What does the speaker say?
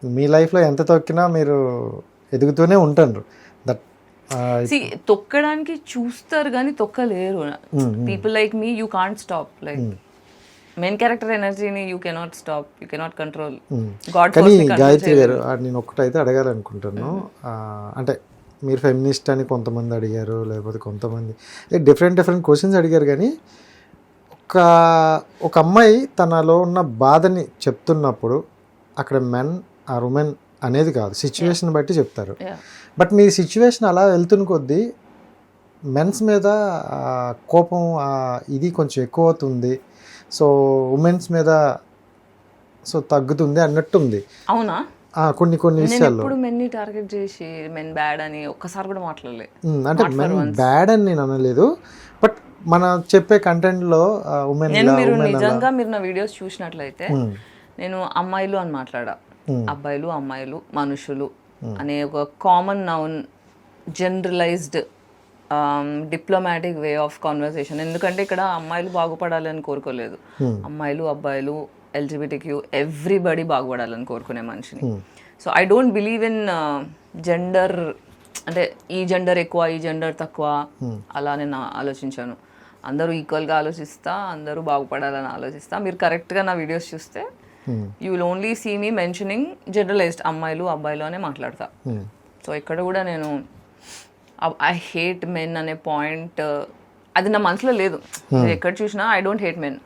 మీ లైఫ్లో ఎంత తొక్కినా మీరు ఎదుగుతూనే ఉంటారు. దట్ తొక్కడానికి చూస్తారు కానీ తొక్కలేరు. People like me you can't stop. Like main character ఎనర్జీని you cannot stop, you cannot control. God కానీ గాయత్రి గారు నేను ఒక్కటైతే అడగాలనుకుంటాను. అంటే మీరు ఫెమినిస్ట్ అని కొంతమంది అడిగారు, లేకపోతే కొంతమంది డిఫరెంట్ క్వశ్చన్స్ అడిగారు. కానీ ఒక అమ్మాయి తనలో ఉన్న బాధని చెప్తున్నప్పుడు అక్కడ మెన్ ఆర్ ఉమెన్ అనేది కాదు, సిచ్యువేషన్ బట్టి చెప్తారు. బట్ మీ సిచ్యువేషన్ అలా వెళ్తున్న కొద్దీ మెన్స్ మీద కోపం ఇది కొంచెం ఎక్కువ అవుతుంది, సో ఉమెన్స్ మీద సో తగ్గుతుంది అన్నట్టుంది. అవునా? కొన్ని విషయాల్లో ఇప్పుడు మెన్ని టార్గెట్ చేసి మెన్ బ్యాడ్ అని ఒక్కసారి కూడా మాట్లాడలేదు. అంటే మెన్ బ్యాడ్ అని నేను అనలేదు, బట్ మన చెప్పే కంటెంట్లో ఉమెన్. మీరు నిజంగా మీరు నా వీడియోస్ చూసినట్లయితే నేను అమ్మాయిలు అని మాట్లాడా, అబ్బాయిలు అమ్మాయిలు మనుషులు అనే ఒక common noun, generalized diplomatic way of conversation. ఎందుకంటే ఇక్కడ అమ్మాయిలు బాగుపడాలని కోరుకోలేదు, అమ్మాయిలు అబ్బాయిలు ఎల్జిబిటిక్యూ ఎవ్రీబడి బాగుపడాలని కోరుకునే మనిషిని. So I don't believe in gender, అంటే ఈ జెండర్ ఎక్కువ ఈ జెండర్ తక్కువ అలా నేను ఆలోచించాను. అందరూ ఈక్వల్గా ఆలోచిస్తా, అందరూ బాగుపడాలని ఆలోచిస్తా. మీరు కరెక్ట్గా నా వీడియోస్ చూస్తే you will only see me mentioning generalized అమ్మాయిలు అబ్బాయిలు అనే మాట్లాడతా. సో ఇక్కడ కూడా నేను ఐ హేట్ మెన్ అనే పాయింట్ అది నా మనసులో లేదు. ఎక్కడ చూసినా ఐ డోంట్ హేట్ మెన్,